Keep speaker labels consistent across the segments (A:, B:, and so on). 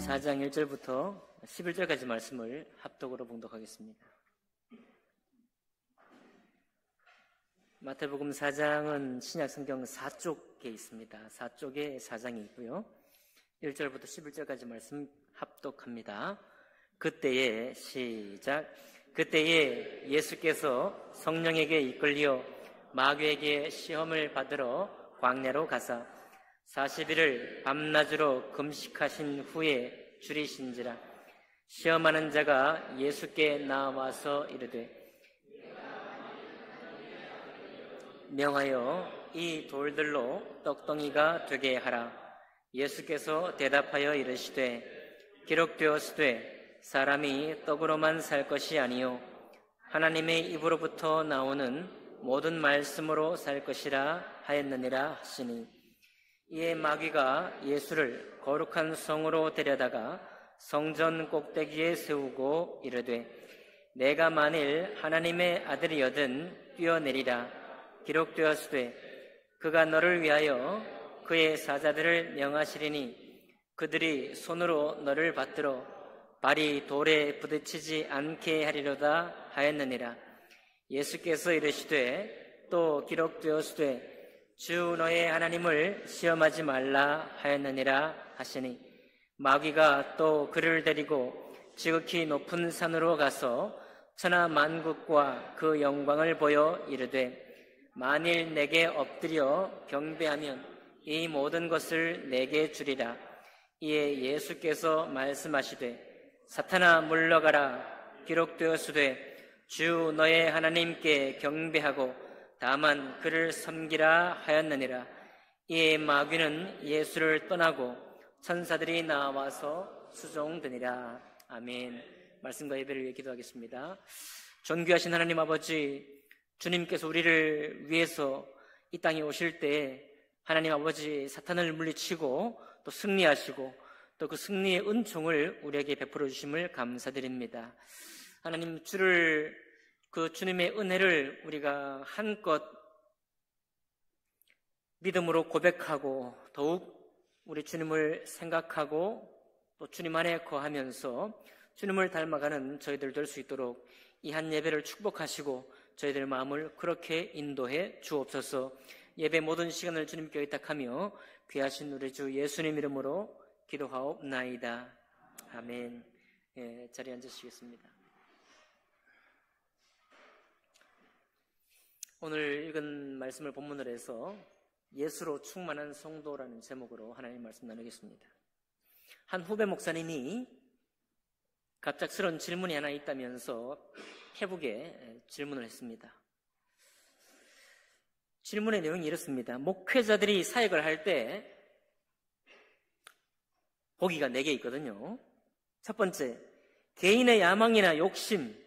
A: 4장 1절부터 11절까지 말씀을 합독으로 봉독하겠습니다. 마태복음 4장은 신약성경 4쪽에 있습니다. 4쪽에 4장이 있고요. 1절부터 11절까지 말씀 합독합니다. 그때에 시작. 그때에 예수께서 성령에게 이끌려 마귀에게 시험을 받으러 광야로 가사 40일을 밤낮으로 금식하신 후에 줄이신지라. 시험하는 자가 예수께 나와서 이르되 명하여 이 돌들로 떡덩이가 되게 하라. 예수께서 대답하여 이르시되 기록되었으되 사람이 떡으로만 살 것이 아니요 하나님의 입으로부터 나오는 모든 말씀으로 살 것이라 하였느니라 하시니, 이에 마귀가 예수를 거룩한 성으로 데려다가 성전 꼭대기에 세우고 이르되 내가 만일 하나님의 아들이여든 뛰어내리라. 기록되었으되 그가 너를 위하여 그의 사자들을 명하시리니 그들이 손으로 너를 받들어 발이 돌에 부딪히지 않게 하리로다 하였느니라. 예수께서 이르시되 또 기록되었으되 주 너의 하나님을 시험하지 말라 하였느니라 하시니, 마귀가 또 그를 데리고 지극히 높은 산으로 가서 천하 만국과 그 영광을 보여 이르되 만일 내게 엎드려 경배하면 이 모든 것을 내게 주리라. 이에 예수께서 말씀하시되 사탄아 물러가라. 기록되었으되 주 너의 하나님께 경배하고 다만 그를 섬기라 하였느니라. 이에 마귀는 예수를 떠나고 천사들이 나와서 수종되니라. 아멘. 말씀과 예배를 위해 기도하겠습니다. 존귀하신 하나님 아버지, 주님께서 우리를 위해서 이 땅에 오실 때 하나님 아버지 사탄을 물리치고 또 승리하시고 또 그 승리의 은총을 우리에게 베풀어 주심을 감사드립니다. 하나님, 그 주님의 은혜를 우리가 한껏 믿음으로 고백하고 더욱 우리 주님을 생각하고 또 주님 안에 거하면서 주님을 닮아가는 저희들 될 수 있도록 이 한 예배를 축복하시고 저희들 마음을 그렇게 인도해 주옵소서. 예배 모든 시간을 주님께 의탁하며 귀하신 우리 주 예수님 이름으로 기도하옵나이다. 아멘. 자리에 앉으시겠습니다. 오늘 읽은 말씀을 본문으로 해서 예수로 충만한 성도라는 제목으로 하나님 말씀 나누겠습니다. 한 후배 목사님이 갑작스러운 질문이 하나 있다면서 페북에 질문을 했습니다. 질문의 내용이 이렇습니다. 목회자들이 사역을 할 때 보기가 4개 있거든요. 첫 번째, 개인의 야망이나 욕심,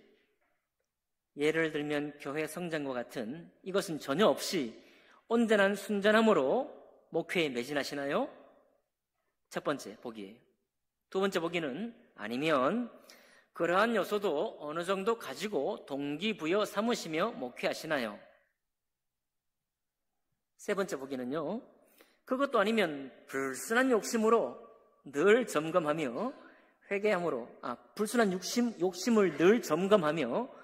A: 예를 들면 교회 성장과 같은 이것은 전혀 없이 온전한 순전함으로 목회에 매진하시나요? 첫 번째 보기예요. 두 번째 보기는 아니면 그러한 요소도 어느 정도 가지고 동기부여 삼으시며 목회하시나요? 세 번째 보기는요, 그것도 아니면 불순한 욕심으로 늘 점검하며 불순한 욕심을 늘 점검하며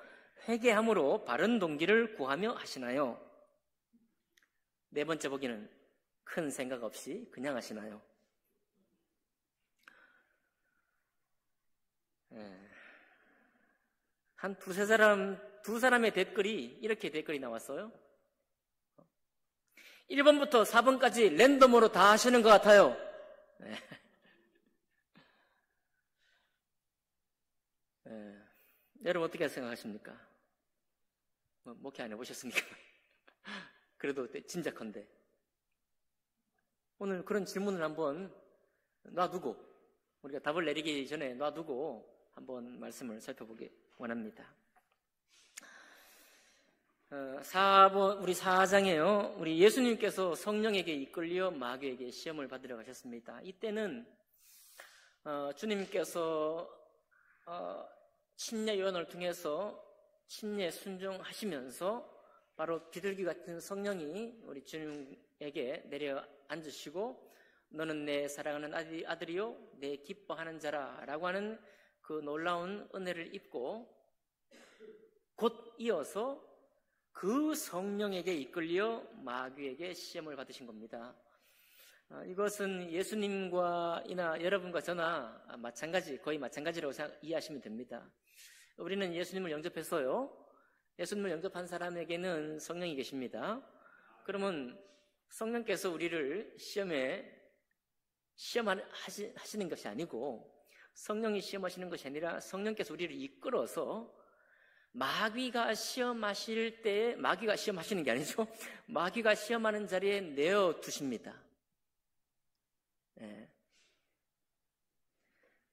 A: 회개함으로 바른 동기를 구하며 하시나요? 네 번째 보기는 큰 생각 없이 그냥 하시나요? 한 두 사람의 댓글이 이렇게 댓글이 나왔어요. 1번부터 4번까지 랜덤으로 다 하시는 것 같아요. 여러분 어떻게 생각하십니까? 목회 안 해보셨습니까? 그래도 짐작컨대 오늘 그런 질문을 한번 놔두고 우리가 답을 내리기 전에 놔두고 한번 말씀을 살펴보기 원합니다. 4번 우리 4장에요. 우리 예수님께서 성령에게 이끌려 마귀에게 시험을 받으러 가셨습니다. 이때는 주님께서 침례 요한을 통해서 침례 순종하시면서 바로 비둘기 같은 성령이 우리 주님에게 내려 앉으시고 너는 내 사랑하는 아들이요 내 기뻐하는 자라 라고 하는 그 놀라운 은혜를 입고 곧 이어서 그 성령에게 이끌려 마귀에게 시험을 받으신 겁니다. 이것은 예수님과 이나 여러분과 저나 거의 마찬가지라고 이해하시면 됩니다. 우리는 예수님을 영접했어요. 예수님을 영접한 사람에게는 성령이 계십니다. 그러면 성령께서 우리를 시험하시는 것이 아니고 성령이 시험하시는 것이 아니라 성령께서 우리를 이끌어서 마귀가 시험하실 때 마귀가 시험하시는 게 아니죠. 마귀가 시험하는 자리에 내어두십니다. 네.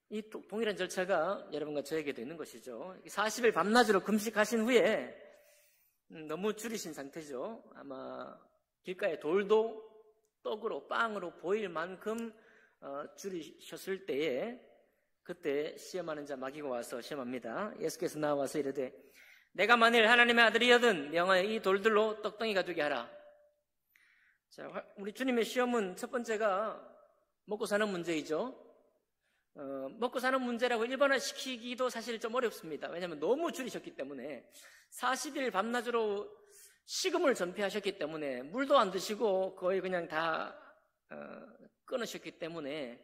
A: 이 동일한 절차가 여러분과 저에게도 있는 것이죠. 40일 밤낮으로 금식하신 후에 너무 줄이신 상태죠. 아마 길가에 돌도 떡으로 빵으로 보일 만큼 줄이셨을 때에 그때 시험하는 자 마귀가 와서 시험합니다. 예수께서 나와서 이르되 내가 만일 하나님의 아들이여든 명하여 이 돌들로 떡덩이 가두게 하라. 자, 우리 주님의 시험은 첫 번째가 먹고 사는 문제이죠. 먹고 사는 문제라고 일반화시키기도 사실 좀 어렵습니다. 왜냐하면 너무 줄이셨기 때문에 40일 밤낮으로 식음을 전폐하셨기 때문에 물도 안 드시고 거의 그냥 다 끊으셨기 때문에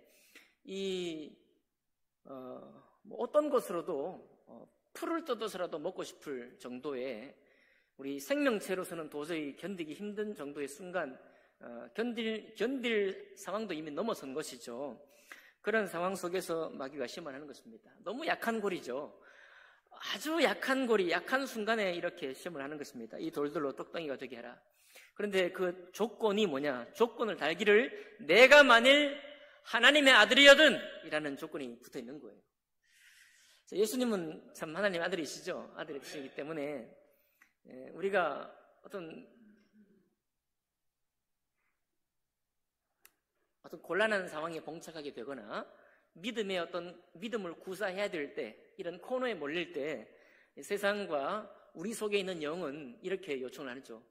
A: 어떤 것으로도 풀을 뜯어서라도 먹고 싶을 정도의 우리 생명체로서는 도저히 견디기 힘든 정도의 순간 견딜 상황도 이미 넘어선 것이죠. 그런 상황 속에서 마귀가 시험하는 것입니다. 너무 약한 고리죠. 아주 약한 고리, 약한 순간에 이렇게 시험을 하는 것입니다. 이 돌들로 떡덩이가 되게 해라. 그런데 그 조건이 뭐냐? 조건을 달기를 내가 만일 하나님의 아들이여든 이라는 조건이 붙어 있는 거예요. 예수님은 참 하나님의 아들이시죠. 아들이시기 때문에 우리가 어떤 곤란한 상황에 봉착하게 되거나 믿음을 구사해야 될 때, 이런 코너에 몰릴 때 세상과 우리 속에 있는 영은 이렇게 요청을 하죠.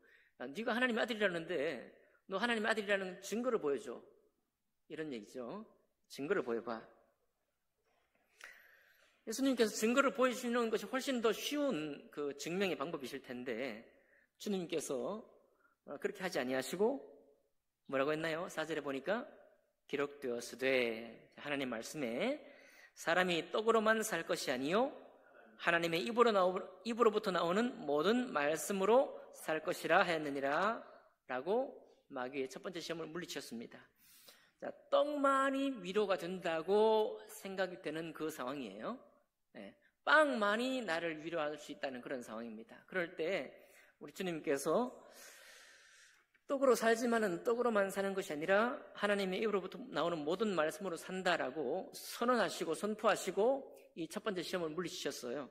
A: 네가 하나님의 아들이라는데 너 하나님의 아들이라는 증거를 보여줘. 이런 얘기죠. 증거를 보여봐. 예수님께서 증거를 보여주시는 것이 훨씬 더 쉬운 그 증명의 방법이실 텐데 주님께서 그렇게 하지 아니하시고 뭐라고 했나요? 4절에 보니까 기록되었으되 하나님 말씀에 사람이 떡으로만 살 것이 아니요 하나님의 입으로부터 나오는 모든 말씀으로 살 것이라 하였느니라 라고 마귀의 첫 번째 시험을 물리쳤습니다. 자, 떡만이 위로가 된다고 생각이 되는 그 상황이에요. 빵만이 나를 위로할 수 있다는 그런 상황입니다. 그럴 때 우리 주님께서 떡으로 살지만은 떡으로만 사는 것이 아니라 하나님의 입으로부터 나오는 모든 말씀으로 산다라고 선언하시고 선포하시고 이 첫 번째 시험을 물리치셨어요.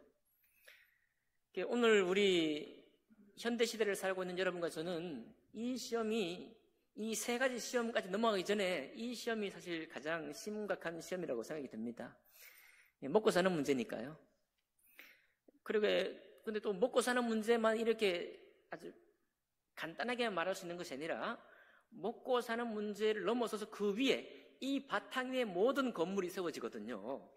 A: 오늘 우리 현대시대를 살고 있는 여러분과 저는 이 시험이 이 세 가지 시험까지 넘어가기 전에 이 시험이 사실 가장 심각한 시험이라고 생각이 듭니다. 먹고 사는 문제니까요. 근데 또 먹고 사는 문제만 이렇게 아주 간단하게 말할 수 있는 것이 아니라 먹고 사는 문제를 넘어서서 그 위에 이 바탕 위에 모든 건물이 세워지거든요.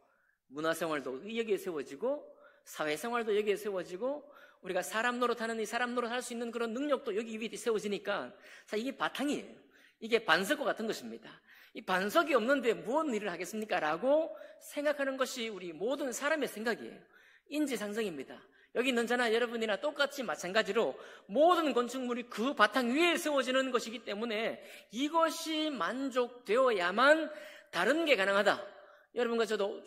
A: 문화생활도 여기에 세워지고 사회생활도 여기에 세워지고 우리가 사람 노릇하는 이 사람 노릇할 수 있는 그런 능력도 여기 위에 세워지니까 사실 이게 바탕이에요. 이게 반석과 같은 것입니다. 이 반석이 없는데 무슨 일을 하겠습니까? 라고 생각하는 것이 우리 모든 사람의 생각이에요. 인지상정입니다. 여기 있는 저나 여러분이나 똑같이 마찬가지로 모든 건축물이 그 바탕 위에 세워지는 것이기 때문에 이것이 만족되어야만 다른 게 가능하다. 여러분과 저도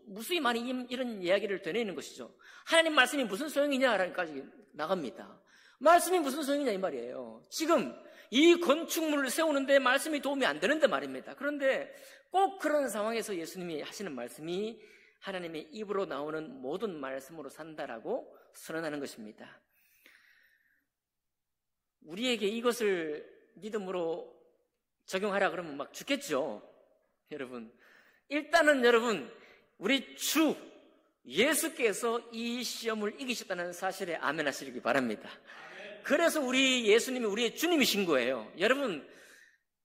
A: 무수히 많이 이런 이야기를 되뇌는 것이죠. 하나님 말씀이 무슨 소용이냐라까지 나갑니다. 말씀이 무슨 소용이냐 이 말이에요. 지금 이 건축물을 세우는데 말씀이 도움이 안 되는데 말입니다. 그런데 꼭 그런 상황에서 예수님이 하시는 말씀이 하나님의 입으로 나오는 모든 말씀으로 산다라고 선언하는 것입니다. 우리에게 이것을 믿음으로 적용하라 그러면 막 죽겠죠. 여러분, 일단은 여러분 우리 주 예수께서 이 시험을 이기셨다는 사실에 아멘 하시기 바랍니다. 그래서 우리 예수님이 우리의 주님이신 거예요. 여러분,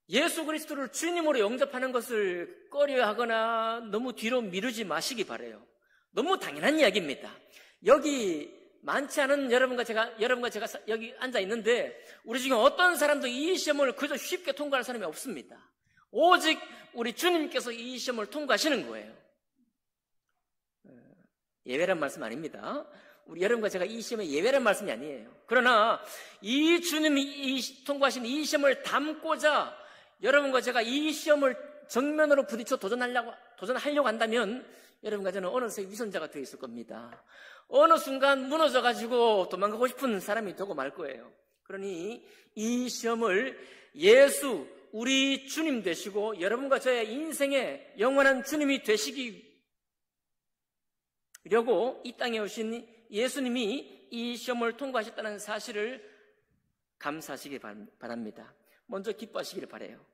A: 예수 그리스도를 주님으로 영접하는 것을 꺼려하거나 너무 뒤로 미루지 마시기 바라요. 너무 당연한 이야기입니다. 여기 많지 않은 여러분과 제가 여기 앉아 있는데 우리 중에 어떤 사람도 이 시험을 그저 쉽게 통과할 사람이 없습니다. 오직 우리 주님께서 이 시험을 통과하시는 거예요. 예외란 말씀 아닙니다. 우리 여러분과 제가 이 시험의 예외란 말씀이 아니에요. 그러나 이 주님이 통과하신 이 시험을 담고자 여러분과 제가 이 시험을 정면으로 부딪혀 도전하려고 한다면 여러분과 저는 어느새 위선자가 되어 있을 겁니다. 어느 순간 무너져가지고 도망가고 싶은 사람이 되고 말 거예요. 그러니 이 시험을 예수, 우리 주님 되시고 여러분과 저의 인생의 영원한 주님이 되시기려고 이 땅에 오신 예수님이 이 시험을 통과하셨다는 사실을 감사하시기 바랍니다. 먼저 기뻐하시기를 바라요.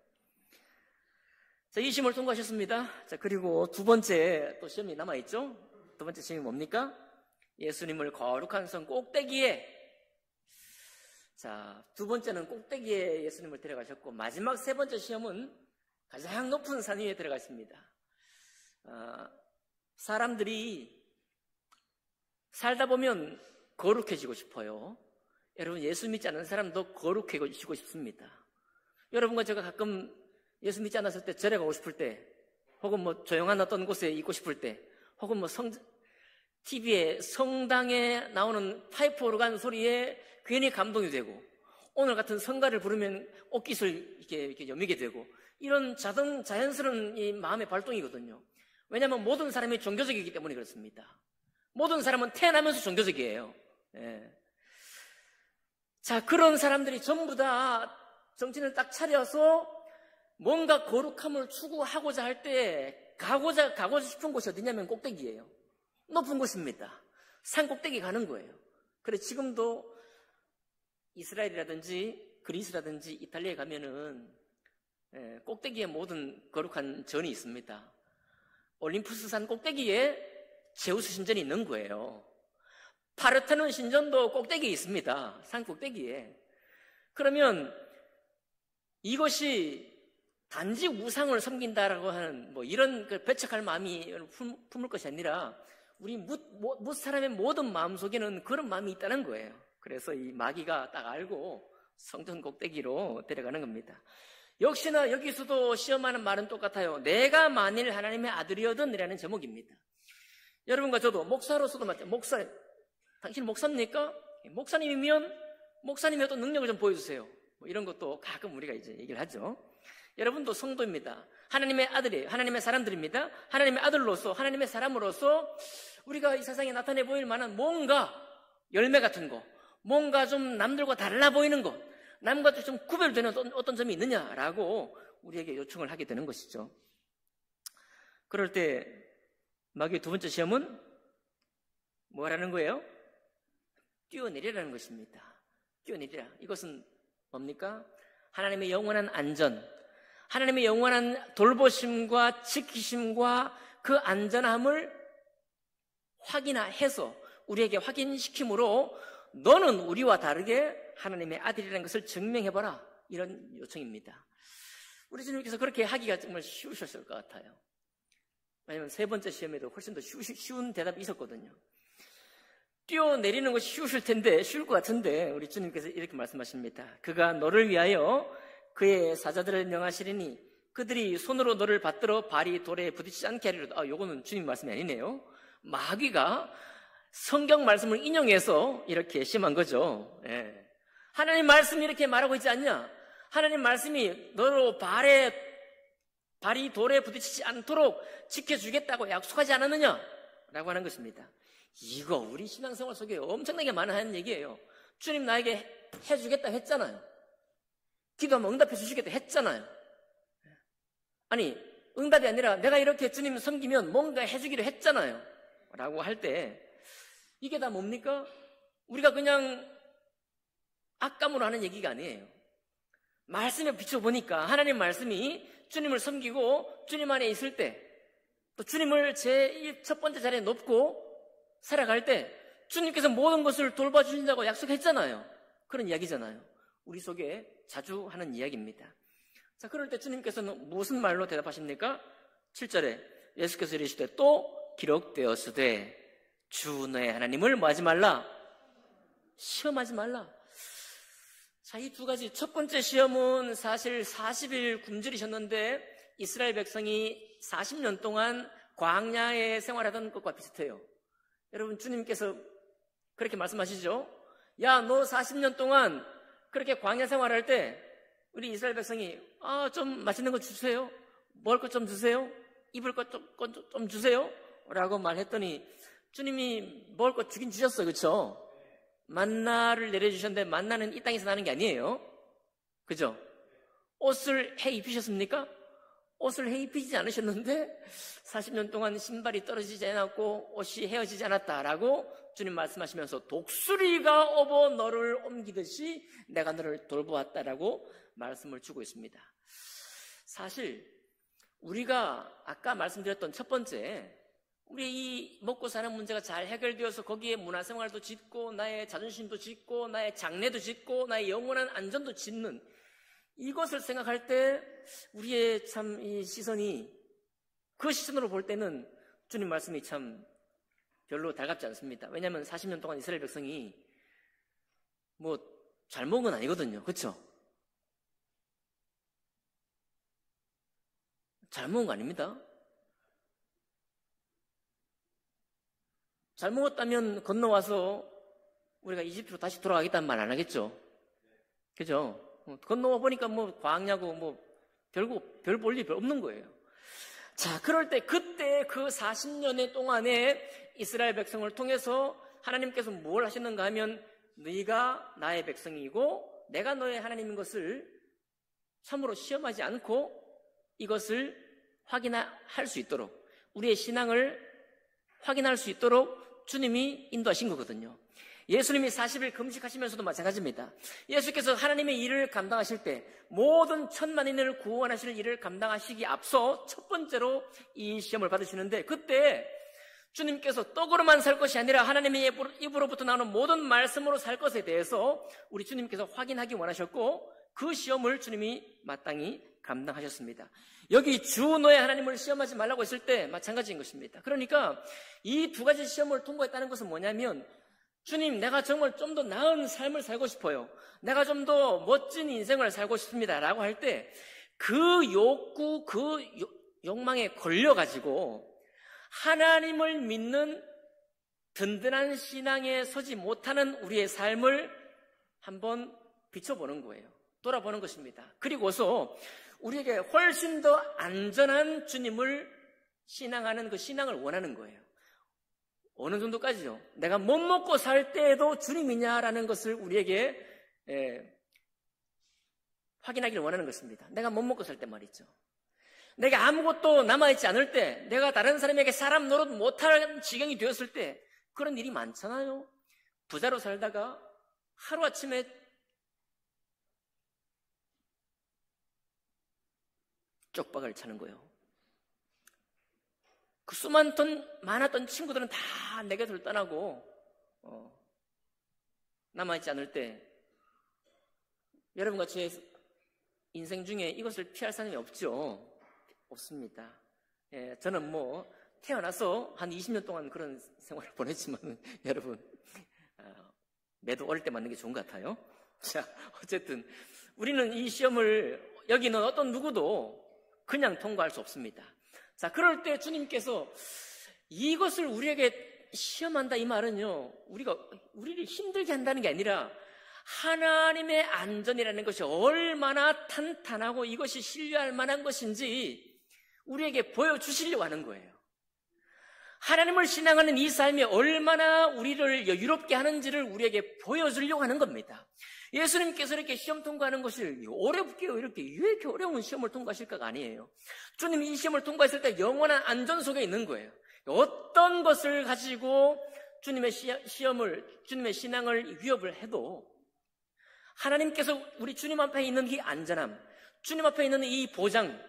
A: 자, 이 시험을 통과하셨습니다. 자, 그리고 두 번째 또 시험이 남아있죠? 두 번째 시험이 뭡니까? 예수님을 거룩한 성 꼭대기에, 자, 두 번째는 꼭대기에 예수님을 데려가셨고, 마지막 세 번째 시험은 가장 높은 산 위에 데려가십니다. 사람들이 살다 보면 거룩해지고 싶어요. 여러분, 예수 믿지 않는 사람도 거룩해지고 싶습니다. 여러분과 제가 가끔 예수 믿지 않았을 때 절에 가고 싶을 때, 혹은 뭐 조용한 어떤 곳에 있고 싶을 때, 혹은 뭐 TV에 성당에 나오는 파이프 오르간 소리에 괜히 감동이 되고, 오늘 같은 성가를 부르면 옷깃을 이렇게 여미게 되고, 이런 자연스러운 이 마음의 발동이거든요. 왜냐하면 모든 사람이 종교적이기 때문에 그렇습니다. 모든 사람은 태어나면서 종교적이에요. 예. 자, 그런 사람들이 전부 다 정신을 딱 차려서 뭔가 거룩함을 추구하고자 할 때 가고 싶은 곳이 어디냐면 꼭대기예요. 높은 곳입니다. 산 꼭대기 가는 거예요. 그래, 지금도 이스라엘이라든지 그리스라든지 이탈리아에 가면은 꼭대기에 모든 거룩한 전이 있습니다. 올림푸스 산 꼭대기에 제우스 신전이 있는 거예요. 파르테논 신전도 꼭대기에 있습니다. 산 꼭대기에. 그러면 이것이 단지 우상을 섬긴다라고 하는 뭐 이런 배척할 마음이 품을 것이 아니라 우리 뭇 사람의 모든 마음 속에는 그런 마음이 있다는 거예요. 그래서 이 마귀가 딱 알고 성전 꼭대기로 데려가는 겁니다. 역시나 여기서도 시험하는 말은 똑같아요. 내가 만일 하나님의 아들이어든 이라는 제목입니다. 여러분과 저도 목사로서도 마찬가지. 당신 목사입니까? 목사님이면 목사님의 어떤 능력을 좀 보여주세요. 뭐 이런 것도 가끔 우리가 이제 얘기를 하죠. 여러분도 성도입니다. 하나님의 아들이에요. 하나님의 사람들입니다. 하나님의 아들로서, 하나님의 사람으로서 우리가 이 세상에 나타내 보일 만한 뭔가 열매 같은 거, 뭔가 좀 남들과 달라 보이는 것, 남과 좀 구별되는 어떤 점이 있느냐라고 우리에게 요청을 하게 되는 것이죠. 그럴 때 마귀의 두 번째 시험은 뭐라는 거예요? 뛰어내리라는 것입니다. 뛰어내리라. 이것은 뭡니까? 하나님의 영원한 안전, 하나님의 영원한 돌보심과 지키심과 그 안전함을 확인해서 우리에게 확인시킴으로 너는 우리와 다르게 하나님의 아들이라는 것을 증명해봐라. 이런 요청입니다. 우리 주님께서 그렇게 하기가 정말 쉬우셨을 것 같아요. 왜냐하면 세 번째 시험에도 훨씬 더 쉬운 대답이 있었거든요. 뛰어내리는 것이 쉬울 것 같은데 우리 주님께서 이렇게 말씀하십니다. 그가 너를 위하여 그의 사자들을 명하시리니 그들이 손으로 너를 받들어 발이 돌에 부딪히지 않게 하리로다. 요거는 주님 말씀이 아니네요. 마귀가 성경 말씀을 인용해서 이렇게 심한 거죠. 예. 하나님 말씀이 이렇게 말하고 있지 않냐? 하나님 말씀이 너로 발이 돌에 부딪히지 않도록 지켜주겠다고 약속하지 않았느냐? 라고 하는 것입니다. 이거 우리 신앙생활 속에 엄청나게 많은 얘기예요. 주님 나에게 해주겠다 했잖아요. 기도하면 응답해 주시겠다 했잖아요. 아니, 응답이 아니라 내가 이렇게 주님 섬기면 뭔가 해주기로 했잖아요. 라고 할 때 이게 다 뭡니까? 우리가 그냥 악감으로 하는 얘기가 아니에요. 말씀에 비춰보니까 하나님 말씀이 주님을 섬기고 주님 안에 있을 때 또 주님을 제 첫 번째 자리에 놓고 살아갈 때 주님께서 모든 것을 돌봐주신다고 약속했잖아요. 그런 이야기잖아요. 우리 속에 자주 하는 이야기입니다. 자, 그럴 때 주님께서는 무슨 말로 대답하십니까? 7절에 예수께서 이르시되 또 기록되었으되 주 너의 하나님을 뭐 하지 말라? 시험하지 말라. 자, 이 두 가지. 첫 번째 시험은 사실 40일 굶주리셨는데 이스라엘 백성이 40년 동안 광야에 생활하던 것과 비슷해요. 여러분, 주님께서 그렇게 말씀하시죠? 야, 너 40년 동안 그렇게 광야 생활할 때 우리 이스라엘 백성이 좀 맛있는 거 주세요. 먹을 것 좀 주세요. 입을 것 좀 주세요. 라고 말했더니 주님이 먹을 것 주긴 주셨어요. 그렇죠? 만나를 내려주셨는데 만나는 이 땅에서 나는 게 아니에요. 그죠? 옷을 해 입히셨습니까? 옷을 해 입히지 않으셨는데 40년 동안 신발이 떨어지지 않았고 옷이 헤어지지 않았다라고 주님 말씀하시면서 독수리가 업어 너를 옮기듯이 내가 너를 돌보았다라고 말씀을 주고 있습니다. 사실 우리가 아까 말씀드렸던 첫 번째, 우리 이 먹고 사는 문제가 잘 해결되어서 거기에 문화생활도 짓고 나의 자존심도 짓고 나의 장래도 짓고 나의 영원한 안전도 짓는 이것을 생각할 때 우리의 참 이 시선이, 그 시선으로 볼 때는 주님 말씀이 참 별로 달갑지 않습니다. 왜냐하면 40년 동안 이스라엘 백성이 뭐 잘 먹은 건 아니거든요. 그렇죠? 잘 먹은 거 아닙니다. 잘 먹었다면 건너와서 우리가 이집트로 다시 돌아가겠다는 말 안 하겠죠. 그죠? 건너와 보니까 뭐 광야고 뭐 결국 별 볼 일 없는 거예요. 자, 그럴 때 그때 그 40년의 동안에 이스라엘 백성을 통해서 하나님께서 뭘 하셨는가 하면 너희가 나의 백성이고 내가 너의 하나님인 것을 참으로 시험하지 않고 이것을 확인할 수 있도록, 우리의 신앙을 확인할 수 있도록 주님이 인도하신 거거든요. 예수님이 40일 금식하시면서도 마찬가지입니다. 예수께서 하나님의 일을 감당하실 때 모든 천만인을 구원하실 일을 감당하시기 앞서 첫 번째로 이 시험을 받으시는데, 그때 주님께서 떡으로만 살 것이 아니라 하나님의 입으로부터 나오는 모든 말씀으로 살 것에 대해서 우리 주님께서 확인하기 원하셨고 그 시험을 주님이 마땅히 감당하셨습니다. 여기 주 너의 하나님을 시험하지 말라고 했을 때 마찬가지인 것입니다. 그러니까 이 두 가지 시험을 통과했다는 것은 뭐냐면, 주님, 내가 정말 좀 더 나은 삶을 살고 싶어요. 내가 좀 더 멋진 인생을 살고 싶습니다. 라고 할 때 그 욕구, 그 욕망에 걸려가지고 하나님을 믿는 든든한 신앙에 서지 못하는 우리의 삶을 한번 비춰보는 거예요. 돌아보는 것입니다. 그리고서 우리에게 훨씬 더 안전한 주님을 신앙하는 그 신앙을 원하는 거예요. 어느 정도까지요? 내가 못 먹고 살 때에도 주님이냐라는 것을 우리에게 확인하기를 원하는 것입니다. 내가 못 먹고 살 때 말이죠. 내가 아무것도 남아있지 않을 때, 내가 다른 사람에게 사람 노릇 못할 지경이 되었을 때, 그런 일이 많잖아요. 부자로 살다가 하루아침에 쪽박을 차는 거예요. 그 많았던 친구들은 다 내 곁을 떠나고 남아있지 않을 때, 여러분과 제 인생 중에 이것을 피할 사람이 없죠. 없습니다. 저는 뭐 태어나서 한 20년 동안 그런 생활을 보냈지만 여러분, 매도 어릴 때 맞는 게 좋은 것 같아요. 자, 어쨌든 우리는 이 시험을 여기는 어떤 누구도 그냥 통과할 수 없습니다. 자, 그럴 때 주님께서 이것을 우리에게 시험한다, 이 말은요, 우리를 힘들게 한다는 게 아니라 하나님의 안전이라는 것이 얼마나 탄탄하고 이것이 신뢰할 만한 것인지 우리에게 보여주시려고 하는 거예요. 하나님을 신앙하는 이 삶이 얼마나 우리를 여유롭게 하는지를 우리에게 보여주려고 하는 겁니다. 예수님께서 이렇게 시험 통과하는 것을 어렵게요, 왜 이렇게 어려운 시험을 통과하실까가 아니에요. 주님이 이 시험을 통과했을 때 영원한 안전 속에 있는 거예요. 어떤 것을 가지고 주님의 주님의 신앙을 위협을 해도 하나님께서 우리 주님 앞에 있는 이 안전함, 주님 앞에 있는 이 보장,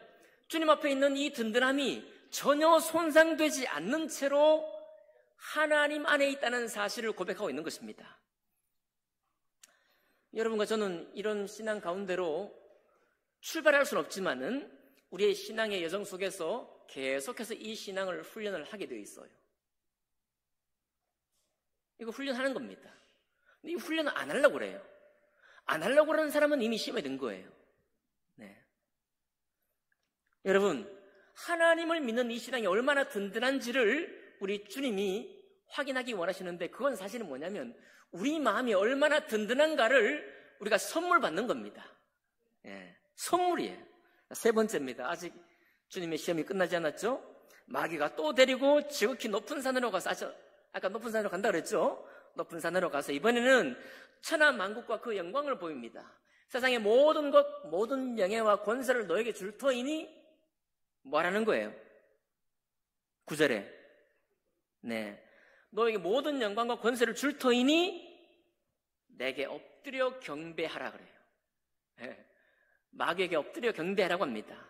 A: 주님 앞에 있는 이 든든함이 전혀 손상되지 않는 채로 하나님 안에 있다는 사실을 고백하고 있는 것입니다. 여러분과 저는 이런 신앙 가운데로 출발할 수는 없지만은 우리의 신앙의 여정 속에서 계속해서 이 신앙을 훈련을 하게 되어 있어요. 이거 훈련하는 겁니다. 근데 이 훈련을 안 하려고 그래요. 안 하려고 그러는 사람은 이미 시험에 든 거예요. 네. 여러분, 하나님을 믿는 이 신앙이 얼마나 든든한지를 우리 주님이 확인하기 원하시는데, 그건 사실은 뭐냐면 우리 마음이 얼마나 든든한가를 우리가 선물 받는 겁니다. 예, 선물이에요. 세 번째입니다. 아직 주님의 시험이 끝나지 않았죠? 마귀가 또 데리고 지극히 높은 산으로 가서, 아까 높은 산으로 간다 그랬죠? 높은 산으로 가서 이번에는 천하 만국과 그 영광을 보입니다. 세상의 모든 것, 모든 명예와 권세를 너에게 줄 터이니 뭐라는 거예요? 9절에 네, 너에게 모든 영광과 권세를 줄 터이니 내게 엎드려 경배하라 그래요. 네, 마귀에게 엎드려 경배하라고 합니다.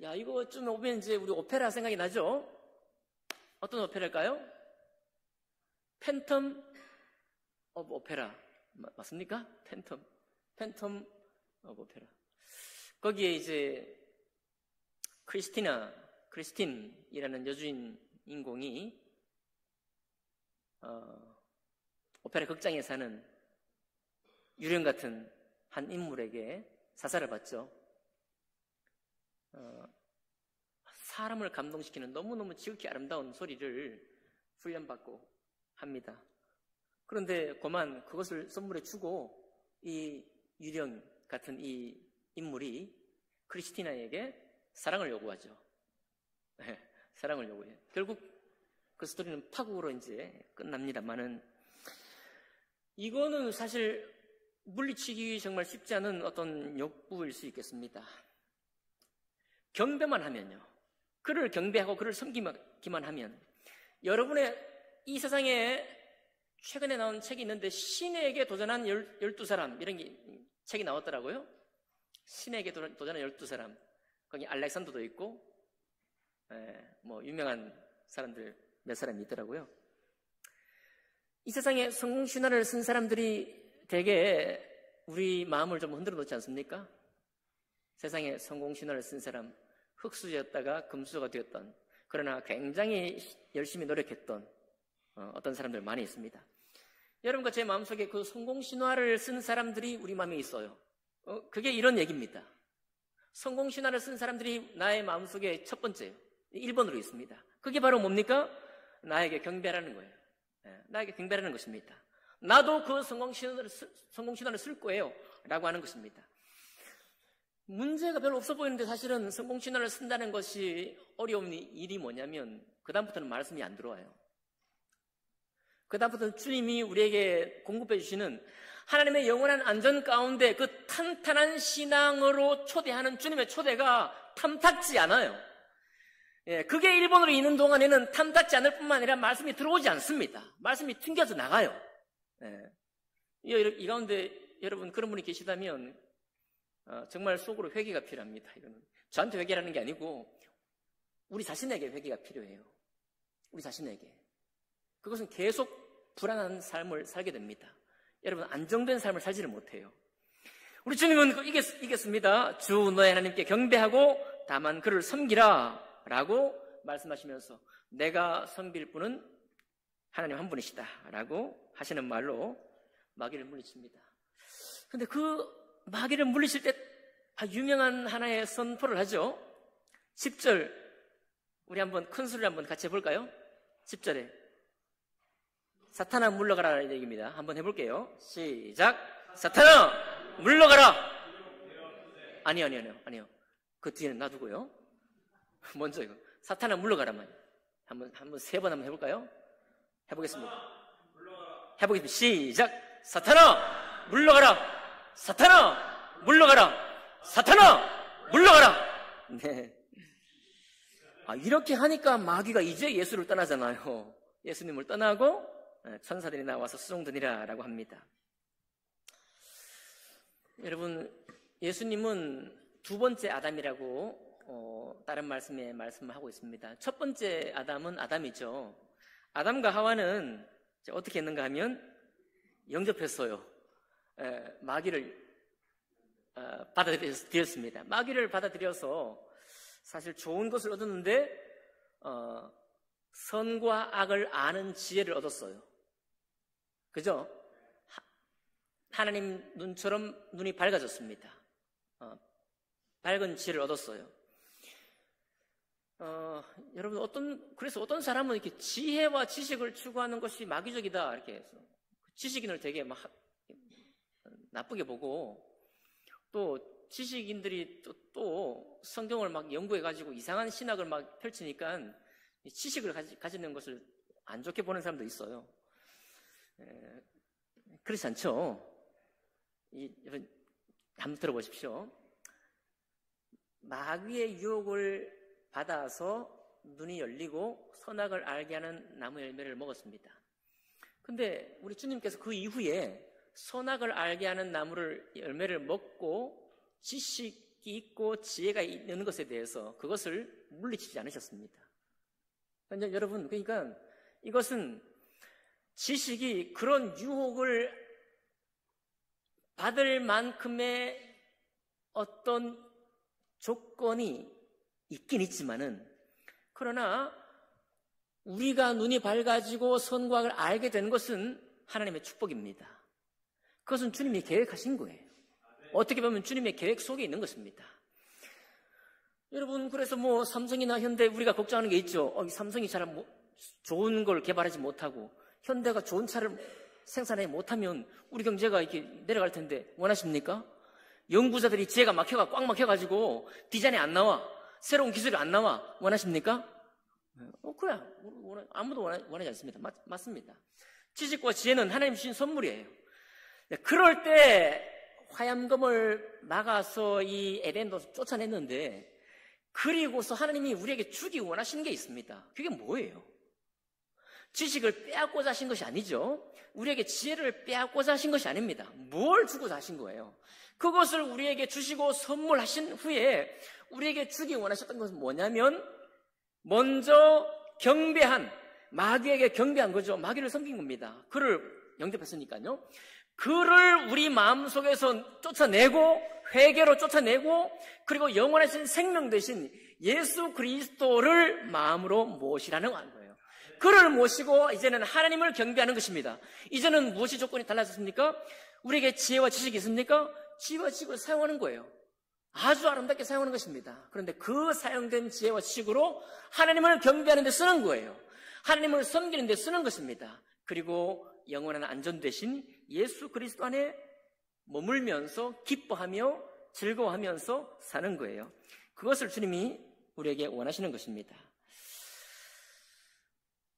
A: 야, 이거 좀 오면 이제 우리 오페라 생각이 나죠? 어떤 오페라일까요? 팬텀 오브 오페라 맞습니까? 팬텀 오브 오페라. 거기에 이제 크리스틴이라는 여주인 인공이 오페라 극장에 사는 유령 같은 한 인물에게 사사를 받죠. 사람을 감동시키는 너무너무 지극히 아름다운 소리를 훈련받고 합니다. 그런데 그만 그것을 선물해 주고 이 유령 같은 이 인물이 크리스티나에게 사랑을 요구하죠. 네, 사랑을 요구해요. 결국 그 스토리는 파국으로 이제 끝납니다만은, 이거는 사실 물리치기 정말 쉽지 않은 어떤 욕구일 수 있겠습니다. 경배만 하면요, 그를 경배하고 그를 섬기기만 하면, 여러분의 이 세상에 최근에 나온 책이 있는데 신에게 도전한 12사람 이런 책이 나왔더라고요. 신에게 도전한 12사람. 거기 알렉산더도 있고 뭐 유명한 사람들 몇 사람이 있더라고요. 이 세상에 성공 신화를 쓴 사람들이 되게 우리 마음을 좀 흔들어 놓지 않습니까? 세상에 성공 신화를 쓴 사람, 흙수저였다가 금수저가 되었던, 그러나 굉장히 열심히 노력했던 어떤 사람들 많이 있습니다. 여러분과 제 마음속에 그 성공 신화를 쓴 사람들이 우리 마음에 있어요. 그게 이런 얘기입니다. 성공 신화를 쓴 사람들이 나의 마음속에 첫 번째 1번으로 있습니다. 그게 바로 뭡니까? 나에게 경배하라는 거예요. 나에게 경배하라는 것입니다. 나도 그 성공 신화를 쓸 거예요 라고 하는 것입니다. 문제가 별로 없어 보이는데 사실은 성공 신화를 쓴다는 것이 어려운 일이 뭐냐면, 그 다음부터는 말씀이 안 들어와요. 그 다음부터는 주님이 우리에게 공급해 주시는 하나님의 영원한 안전 가운데 그 탄탄한 신앙으로 초대하는 주님의 초대가 탐탁지 않아요. 예, 그게 1번으로 있는 동안에는 탐탁지 않을 뿐만 아니라 말씀이 들어오지 않습니다. 말씀이 튕겨져 나가요. 예, 이 가운데 여러분 그런 분이 계시다면 정말 속으로 회개가 필요합니다. 이거는 저한테 회개라는 게 아니고 우리 자신에게 회개가 필요해요. 우리 자신에게. 그것은 계속 불안한 삶을 살게 됩니다. 여러분, 안정된 삶을 살지를 못해요. 우리 주님은 이겼습니다. 주 너의 하나님께 경배하고 다만 그를 섬기라 라고 말씀하시면서 내가 섬길 분은 하나님 한 분이시다 라고 하시는 말로 마귀를 물리칩니다. 그런데 그 마귀를 물리칠 때 유명한 하나의 선포를 하죠. 10절, 우리 한번 큰 소리를 한번 같이 해볼까요? 10절에 사탄아 물러가라는 얘기입니다. 한번 해볼게요. 시작. 사탄아 물러가라. 아니요. 그 뒤에는 놔두고요. 먼저 이거 사탄아 물러가라만 한번 3번 한번 해볼까요? 해보겠습니다. 시작. 사탄아 물러가라. 사탄아 물러가라. 사탄아 물러가라. 네. 이렇게 하니까 마귀가 이제 예수를 떠나잖아요. 예수님을 떠나고 천사들이 나와서 수종드니라 라고 합니다. 여러분, 예수님은 두 번째 아담이라고 다른 말씀에 말씀을 하고 있습니다. 첫 번째 아담은 아담이죠. 아담과 하와는 어떻게 했는가 하면 영접했어요. 마귀를 받아들였습니다. 마귀를 받아들여서 사실 좋은 것을 얻었는데 선과 악을 아는 지혜를 얻었어요. 그죠? 하나님 눈처럼 눈이 밝아졌습니다. 밝은 지혜를 얻었어요. 여러분, 그래서 어떤 사람은 이렇게 지혜와 지식을 추구하는 것이 마귀적이다, 이렇게 해서. 지식인을 되게 막 나쁘게 보고, 또 지식인들이 또 성경을 막 연구해가지고 이상한 신학을 막 펼치니까 지식을 가지는 것을 안 좋게 보는 사람도 있어요. 그렇지 않죠? 여러분, 한번 들어보십시오. 마귀의 유혹을 받아서 눈이 열리고 선악을 알게 하는 나무 열매를 먹었습니다. 근데 우리 주님께서 그 이후에 선악을 알게 하는 열매를 먹고 지식이 있고 지혜가 있는 것에 대해서 그것을 물리치지 않으셨습니다. 그러니까 여러분, 그러니까 이것은 지식이 그런 유혹을 받을 만큼의 어떤 조건이 있긴 있지만은, 그러나 우리가 눈이 밝아지고 선과 악을 알게 된 것은 하나님의 축복입니다. 그것은 주님이 계획하신 거예요. 어떻게 보면 주님의 계획 속에 있는 것입니다. 여러분, 그래서 삼성이나 현대 우리가 걱정하는 게 있죠. 삼성이 잘 좋은 걸 개발하지 못하고 현대가 좋은 차를 생산하지 못하면 우리 경제가 이렇게 내려갈 텐데 원하십니까? 연구자들이 지혜가 꽉 막혀가지고 디자인이 안 나와, 새로운 기술이 안 나와, 원하십니까? 그래, 아무도 원하지 않습니다. 맞습니다. 지식과 지혜는 하나님 주신 선물이에요. 그럴 때 화염검을 막아서 이 에덴도 쫓아냈는데, 그리고서 하나님이 우리에게 주기 원하시는 게 있습니다. 그게 뭐예요? 지식을 빼앗고자 하신 것이 아니죠. 우리에게 지혜를 빼앗고자 하신 것이 아닙니다. 뭘 주고자 하신 거예요? 그것을 우리에게 주시고 선물하신 후에 우리에게 주기 원하셨던 것은 뭐냐면, 먼저 마귀에게 경배한 거죠. 마귀를 섬긴 겁니다. 그를 영접했으니까요. 그를 우리 마음속에서 쫓아내고, 회개로 쫓아내고, 그리고 영원하신 생명 되신 예수 그리스도를 마음으로 모시라는 거예요. 그를 모시고 이제는 하나님을 경배하는 것입니다. 이제는 무엇이 조건이 달라졌습니까? 우리에게 지혜와 지식이 있습니까? 지혜와 지식을 사용하는 거예요. 아주 아름답게 사용하는 것입니다. 그런데 그 사용된 지혜와 지식으로 하나님을 경배하는 데 쓰는 거예요. 하나님을 섬기는 데 쓰는 것입니다. 그리고 영원한 안전 되신 예수 그리스도 안에 머물면서 기뻐하며 즐거워하면서 사는 거예요. 그것을 주님이 우리에게 원하시는 것입니다.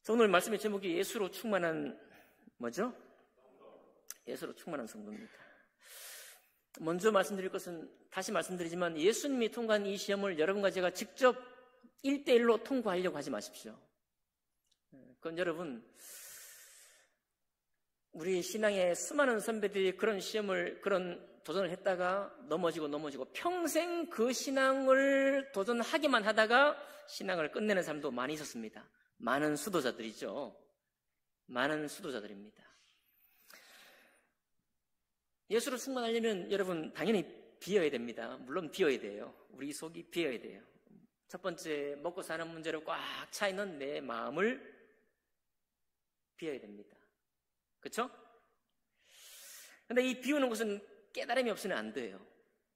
A: 오늘 말씀의 제목이 예수로 충만한 뭐죠? 예수로 충만한 성도입니다. 먼저 말씀드릴 것은, 다시 말씀드리지만, 예수님이 통과한 이 시험을 여러분과 제가 직접 1대1로 통과하려고 하지 마십시오. 그건 여러분, 우리 신앙의 수많은 선배들이 그런 도전을 했다가 넘어지고 평생 그 신앙을 도전하기만 하다가 신앙을 끝내는 사람도 많이 있었습니다. 많은 수도자들이죠. 많은 수도자들입니다. 예수로 충만하려면 여러분 당연히 비어야 됩니다. 물론 비어야 돼요. 우리 속이 비어야 돼요. 첫 번째, 먹고 사는 문제로 꽉 차 있는 내 마음을 비어야 됩니다. 그렇죠? 근데 이 비우는 것은 깨달음이 없으면 안 돼요.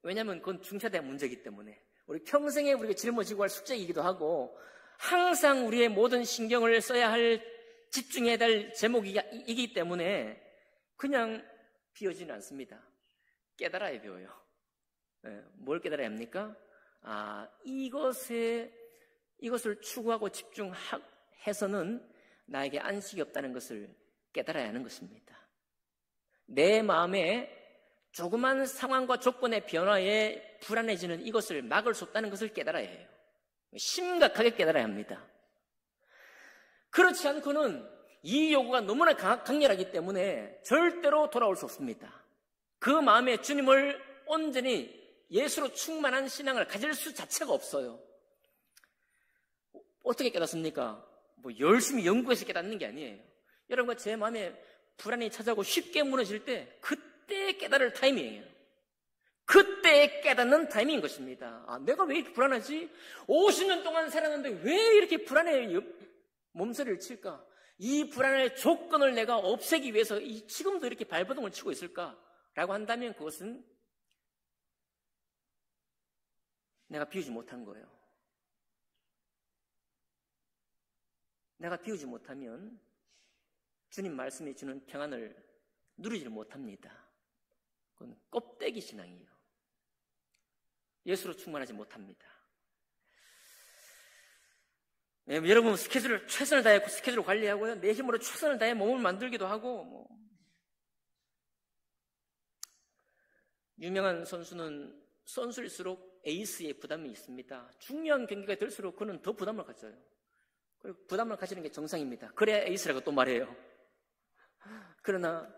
A: 왜냐하면 그건 중차대한 문제이기 때문에, 우리 평생에 우리가 짊어지고 할 숙제이기도 하고, 항상 우리의 모든 신경을 써야 할, 집중해야 될 제목이기 때문에 그냥 비워지는 않습니다. 깨달아야 비워요. 뭘 깨달아야 합니까? 이것을 추구하고 집중해서는 나에게 안식이 없다는 것을 깨달아야 하는 것입니다. 내 마음에 조그만 상황과 조건의 변화에 불안해지는 이것을 막을 수 없다는 것을 깨달아야 해요. 심각하게 깨달아야 합니다. 그렇지 않고는 이 요구가 너무나 강렬하기 때문에 절대로 돌아올 수 없습니다. 그 마음에 주님을 온전히 예수로 충만한 신앙을 가질 수 자체가 없어요. 어떻게 깨닫습니까? 열심히 연구해서 깨닫는 게 아니에요. 여러분과 제 마음에 불안이 찾아오고 쉽게 무너질 때, 그때 깨달을 타이밍이에요. 그때 그때 깨닫는 타이밍인 것입니다. 아, 내가 왜 이렇게 불안하지? 50년 동안 살았는데 왜 이렇게 불안해 몸서리를 칠까? 이 불안의 조건을 내가 없애기 위해서 지금도 이렇게 발버둥을 치고 있을까라고 한다면 그것은 내가 비우지 못한 거예요. 내가 비우지 못하면 주님 말씀이 주는 평안을 누리지를 못합니다. 그건 껍데기 신앙이에요. 예수로 충만하지 못합니다. 네, 여러분 스케줄을 최선을 다해 스케줄을 관리하고요. 내 힘으로 최선을 다해 몸을 만들기도 하고 유명한 선수는 선수일수록 에이스의 부담이 있습니다. 중요한 경기가 될수록 그는 더 부담을 가져요. 그리고 부담을 가지는 게 정상입니다. 그래야 에이스라고 또 말해요. 그러나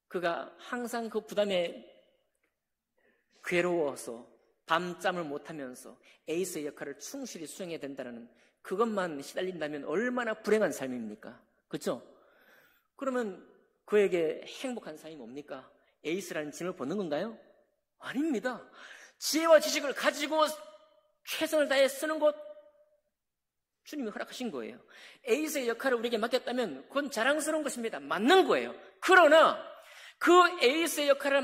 A: 그가 항상 그 부담에 괴로워서 밤잠을 못하면서 에이스의 역할을 충실히 수행해야 된다는 그것만 시달린다면 얼마나 불행한 삶입니까? 그렇죠? 그러면 그에게 행복한 삶이 뭡니까? 에이스라는 짐을 벗는 건가요? 아닙니다. 지혜와 지식을 가지고 최선을 다해 쓰는 것 주님이 허락하신 거예요. 에이스의 역할을 우리에게 맡겼다면 그건 자랑스러운 것입니다. 맞는 거예요. 그러나 그 에이스의 역할을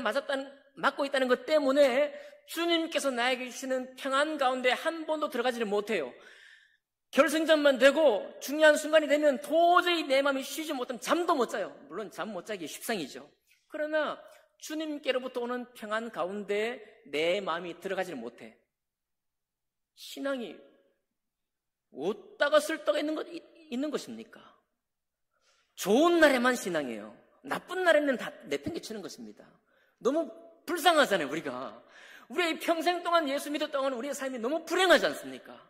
A: 맡고 있다는 것 때문에 주님께서 나에게 주시는 평안 가운데 한 번도 들어가지를 못해요. 결승전만 되고 중요한 순간이 되면 도저히 내 마음이 쉬지 못하면 잠도 못 자요. 물론 잠 못 자기 십상이죠. 그러나 주님께로부터 오는 평안 가운데 내 마음이 들어가지를 못해. 신앙이 어디다가 쓸 데가 있는 것입니까? 좋은 날에만 신앙이에요. 나쁜 날에는 다 내팽개치는 것입니다. 너무 불쌍하잖아요, 우리가. 우리의 평생 동안 예수 믿었던 우리의 삶이 너무 불행하지 않습니까?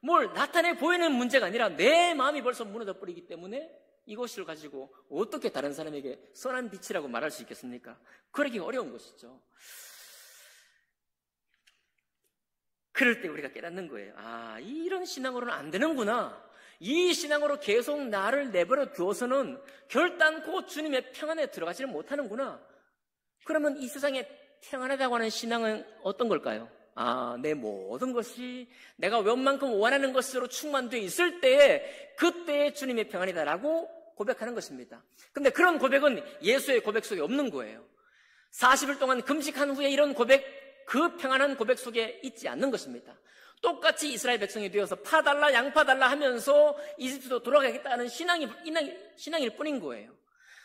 A: 뭘 나타내 보이는 문제가 아니라 내 마음이 벌써 무너져 버리기 때문에 이것을 가지고 어떻게 다른 사람에게 선한 빛이라고 말할 수 있겠습니까? 그러기가 어려운 것이죠. 그럴 때 우리가 깨닫는 거예요. 아, 이런 신앙으로는 안 되는구나. 이 신앙으로 계속 나를 내버려 두어서는 결단코 주님의 평안에 들어가지를 못하는구나. 그러면 이 세상에 평안하다고 하는 신앙은 어떤 걸까요? 아, 내 모든 것이 내가 웬만큼 원하는 것으로 충만되어 있을 때에 그때에 주님의 평안이다라고 고백하는 것입니다. 그런데 그런 고백은 예수의 고백 속에 없는 거예요. 40일 동안 금식한 후에 이런 고백, 그 평안한 고백 속에 있지 않는 것입니다. 똑같이 이스라엘 백성이 되어서 파 달라 양파 달라 하면서 이집트로 돌아가겠다는 신앙일 뿐인 거예요.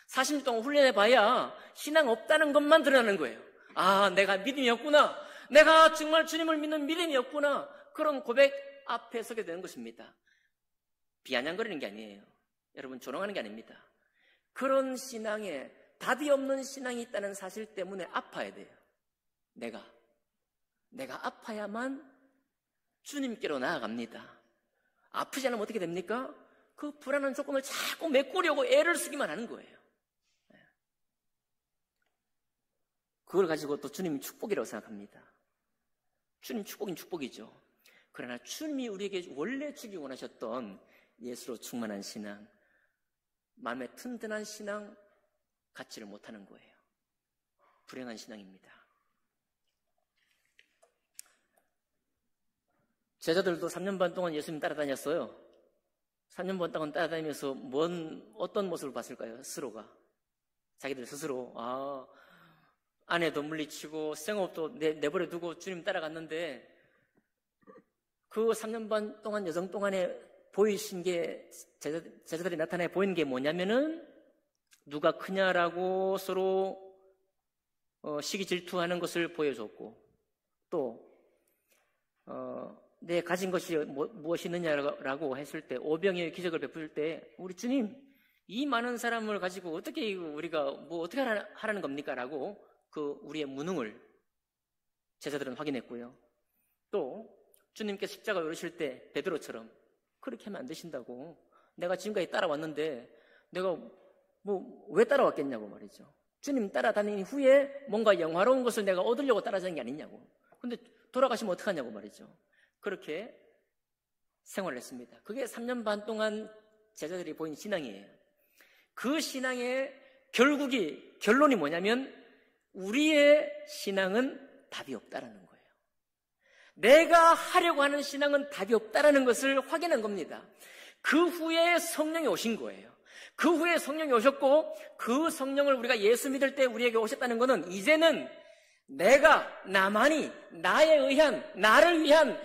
A: 40일 동안 훈련해 봐야 신앙 없다는 것만 드러나는 거예요. 아, 내가 믿음이 없구나. 내가 정말 주님을 믿는 믿음이 없구나. 그런 고백 앞에 서게 되는 것입니다. 비아냥거리는 게 아니에요. 여러분 조롱하는 게 아닙니다. 그런 신앙에 답이 없는 신앙이 있다는 사실 때문에 아파야 돼요. 내가 아파야만 주님께로 나아갑니다. 아프지 않으면 어떻게 됩니까? 그 불안한 조건을 자꾸 메꾸려고 애를 쓰기만 하는 거예요. 그걸 가지고 또 주님이 축복이라고 생각합니다. 주님 축복인 축복이죠. 그러나 주님이 우리에게 원래 주기 원하셨던 예수로 충만한 신앙, 마음에 튼튼한 신앙 갖지를 못하는 거예요. 불행한 신앙입니다. 제자들도 3년 반 동안 예수님 따라다녔어요. 3년 반 동안 따라다니면서 어떤 모습을 봤을까요? 스스로가. 자기들 스스로, 아내도 물리치고 생업도 내버려 두고 주님 따라갔는데 그 3년 반 동안 여정 동안에 보이신 게 제자들이 나타내 보이는 게 뭐냐면은 누가 크냐라고 서로 시기 질투하는 것을 보여줬고 또 내 가진 것이 무엇이 있느냐라고 했을 때 오병이의 기적을 베풀 때 우리 주님 이 많은 사람을 가지고 어떻게 우리가 어떻게 하라는 겁니까? 라고 그 우리의 무능을 제자들은 확인했고요. 또 주님께서 십자가 오르실 때 베드로처럼 그렇게 하면 안 되신다고. 내가 지금까지 따라왔는데 내가 왜 따라왔겠냐고 말이죠. 주님 따라다닌 후에 뭔가 영화로운 것을 내가 얻으려고 따라다닌 게 아니냐고. 근데 돌아가시면 어떡하냐고 말이죠. 그렇게 생활을 했습니다. 그게 3년 반 동안 제자들이 보인 신앙이에요. 그 신앙의 결론이 뭐냐면 우리의 신앙은 답이 없다라는 거예요. 내가 하려고 하는 신앙은 답이 없다라는 것을 확인한 겁니다. 그 후에 성령이 오신 거예요. 그 후에 성령이 오셨고 그 성령을 우리가 예수 믿을 때 우리에게 오셨다는 것은 이제는 내가 나만이 나를 위한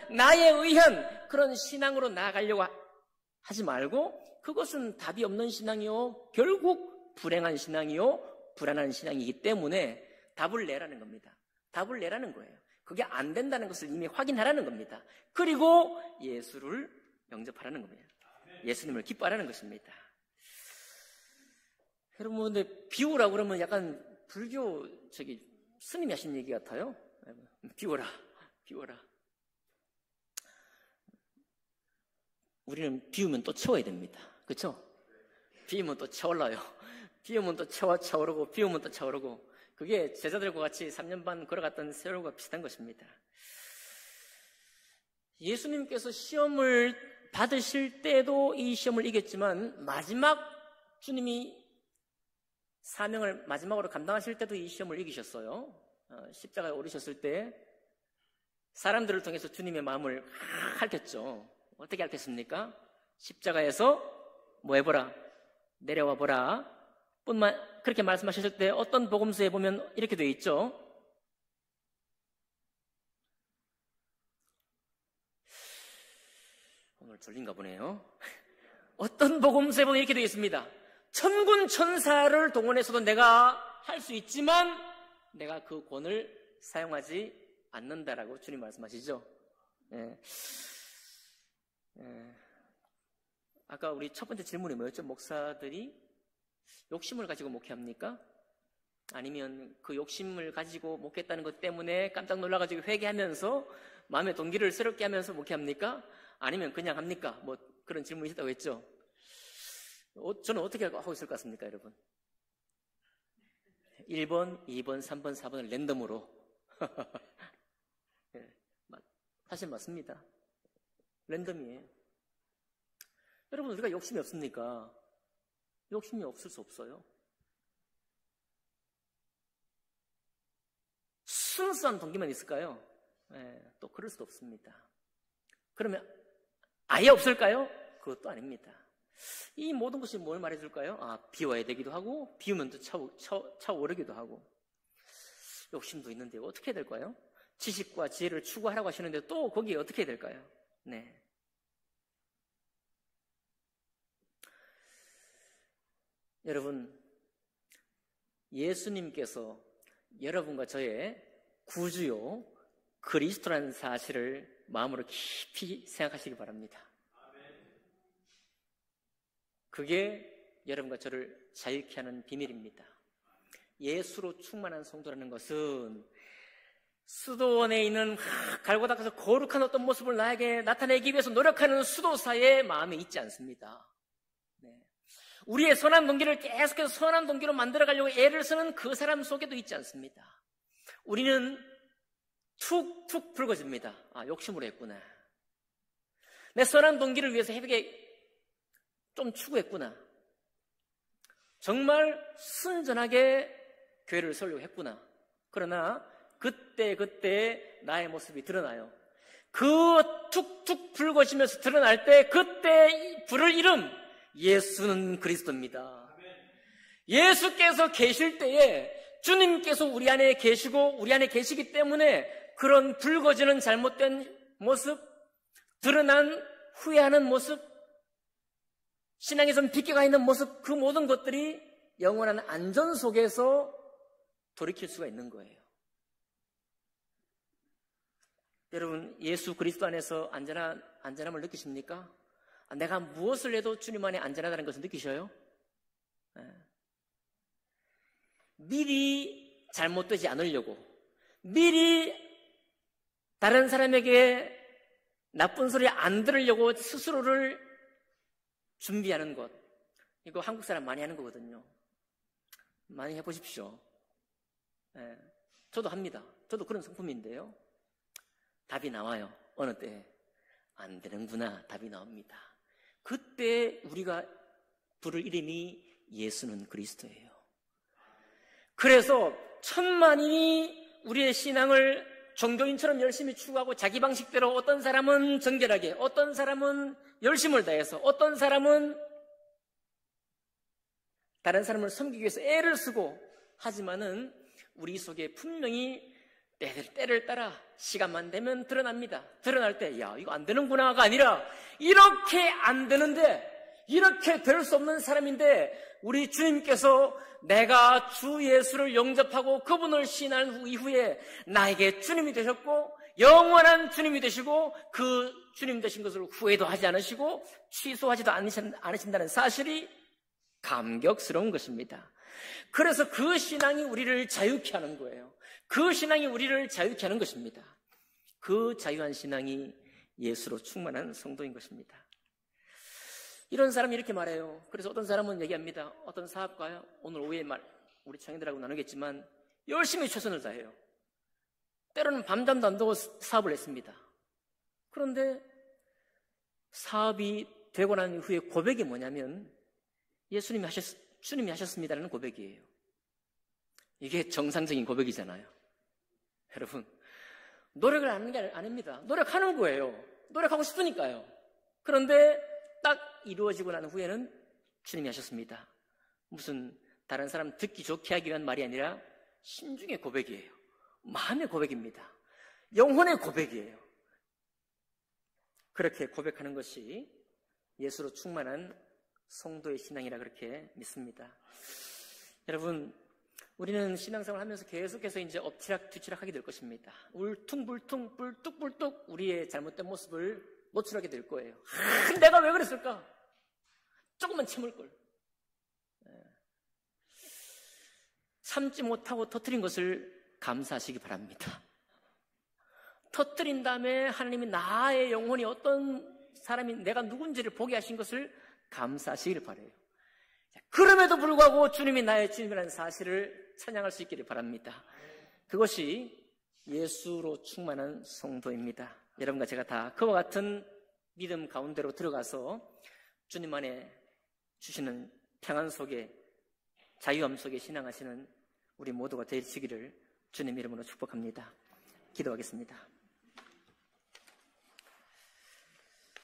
A: 나에 의한 그런 신앙으로 나아가려고 하지 말고 그것은 답이 없는 신앙이요 결국 불행한 신앙이요 불안한 신앙이기 때문에 답을 내라는 겁니다. 답을 내라는 거예요. 그게 안 된다는 것을 이미 확인하라는 겁니다. 그리고 예수를 영접하라는 겁니다. 예수님을 기뻐하라는 것입니다. 여러분, 근데 비우라고 그러면 약간 불교 스님이 하신 얘기 같아요. 비워라. 우리는 비우면 또 채워야 됩니다. 그렇죠? 비우면 또 채올라요. 비우면 또 차오르고 비우면 또 차오르고 그게 제자들과 같이 3년 반 걸어갔던 세월과 비슷한 것입니다. 예수님께서 시험을 받으실 때도 이 시험을 이겼지만 마지막 주님이 사명을 마지막으로 감당하실 때도 이 시험을 이기셨어요. 십자가에 오르셨을 때 사람들을 통해서 주님의 마음을 핥혔죠. 어떻게 핥혔습니까? 십자가에서 뭐 해보라, 내려와 보라 뿐만 그렇게 말씀하셨을 때 어떤 복음서에 보면 이렇게 되어 있죠. 오늘 졸린가 보네요. 어떤 복음서에 보면 이렇게 되어 있습니다. 천군 천사를 동원해서도 내가 할 수 있지만 내가 그 권을 사용하지 않는다라고 주님 말씀하시죠. 아까 우리 첫 번째 질문이 뭐였죠? 목사들이 욕심을 가지고 목회합니까? 아니면 그 욕심을 가지고 목회했다는 것 때문에 깜짝 놀라가지고 회개하면서 마음의 동기를 새롭게 하면서 목회합니까? 아니면 그냥 합니까? 뭐 그런 질문이 있다고 했죠. 저는 어떻게 하고 있을 것 같습니까, 여러분? 1번, 2번, 3번, 4번을 랜덤으로. 사실 맞습니다. 랜덤이에요. 여러분, 우리가 욕심이 없습니까? 욕심이 없을 수 없어요. 순수한 동기만 있을까요? 또 그럴 수도 없습니다. 그러면 아예 없을까요? 그것도 아닙니다. 이 모든 것이 뭘 말해줄까요? 비워야 되기도 하고 비우면 또 차오르기도 하고 욕심도 있는데 어떻게 해야 될까요? 지식과 지혜를 추구하라고 하시는데 또 거기에 어떻게 해야 될까요? 네. 여러분, 예수님께서 여러분과 저의 구주요 그리스도라는 사실을 마음으로 깊이 생각하시기 바랍니다. 그게 여러분과 저를 자유케 하는 비밀입니다. 예수로 충만한 성도라는 것은 수도원에 있는 갈고 닦아서 거룩한 어떤 모습을 나에게 나타내기 위해서 노력하는 수도사의 마음에 있지 않습니다. 우리의 선한 동기를 계속해서 선한 동기로 만들어가려고 애를 쓰는 그 사람 속에도 있지 않습니다. 우리는 툭툭 붉어집니다. 욕심으로 했구나. 내 선한 동기를 위해서 회개 좀 추구했구나. 정말 순전하게 교회를 세우려고 했구나. 그러나 그때 나의 모습이 드러나요. 그 툭툭 붉어지면서 드러날 때 그때 부를 이름 예수는 그리스도입니다. 예수께서 계실 때에 주님께서 우리 안에 계시고 우리 안에 계시기 때문에 그런 붉어지는 잘못된 모습, 드러난 후회하는 모습, 신앙에선 비껴가 있는 모습, 그 모든 것들이 영원한 안전 속에서 돌이킬 수가 있는 거예요. 여러분, 예수 그리스도 안에서 안전함을 느끼십니까? 내가 무엇을 해도 주님 안에 안전하다는 것을 느끼셔요? 미리 잘못되지 않으려고, 미리 다른 사람에게 나쁜 소리 안 들으려고 스스로를 준비하는 것, 이거 한국 사람 많이 하는 거거든요. 많이 해보십시오. 저도 합니다. 저도 그런 성품인데요. 답이 나와요. 어느 때 안 되는구나 답이 나옵니다. 그때 우리가 부를 이름이 예수는 그리스도예요. 그래서 천만인이 우리의 신앙을 종교인처럼 열심히 추구하고 자기 방식대로 어떤 사람은 정결하게, 어떤 사람은 열심을 다해서, 어떤 사람은 다른 사람을 섬기기 위해서 애를 쓰고 하지만은 우리 속에 분명히 때를 따라 시간만 되면 드러납니다. 드러날 때 야 이거 안 되는구나가 아니라 이렇게 안 되는데, 이렇게 될 수 없는 사람인데 우리 주님께서 내가 주 예수를 영접하고 그분을 신한 이후에 나에게 주님이 되셨고 영원한 주님이 되시고 그 주님 되신 것을 후회도 하지 않으시고 취소하지도 않으신다는 사실이 감격스러운 것입니다. 그래서 그 신앙이 우리를 자유케 하는 거예요. 그 신앙이 우리를 자유케 하는 것입니다. 그 자유한 신앙이 예수로 충만한 성도인 것입니다. 이런 사람이 이렇게 말해요. 그래서 어떤 사람은 얘기합니다. 어떤 사업가요, 오늘 오후에 우리 청년들하고 나누겠지만 열심히 최선을 다해요. 때로는 밤잠도 안 자고 사업을 했습니다. 그런데 사업이 되고 난 후에 고백이 뭐냐면 주님이 하셨습니다라는 고백이에요. 이게 정상적인 고백이잖아요. 여러분, 노력을 안 하는 게 아닙니다. 노력하는 거예요. 노력하고 싶으니까요. 그런데 딱 이루어지고 난 후에는 주님이 하셨습니다. 무슨 다른 사람 듣기 좋게 하기 위한 말이 아니라 심중의 고백이에요. 마음의 고백입니다. 영혼의 고백이에요. 그렇게 고백하는 것이 예수로 충만한 성도의 신앙이라 그렇게 믿습니다. 여러분, 우리는 신앙생활을 하면서 계속해서 이제 엎치락뒤치락 하게 될 것입니다. 울퉁불퉁, 뿔뚝불뚝 우리의 잘못된 모습을 노출하게 될 거예요. 내가 왜 그랬을까? 조금만 참을걸. 참지 못하고 터뜨린 것을 감사하시기 바랍니다. 터뜨린 다음에 하나님이 나의 영혼이 어떤 사람이 내가 누군지를 보게 하신 것을 감사하시기를 바라요. 그럼에도 불구하고 주님이 나의 주님이라는 사실을 찬양할 수 있기를 바랍니다. 그것이 예수로 충만한 성도입니다. 여러분과 제가 다 그와 같은 믿음 가운데로 들어가서 주님 안에 주시는 평안 속에, 자유함 속에 신앙하시는 우리 모두가 되시기를 주님 이름으로 축복합니다. 기도하겠습니다.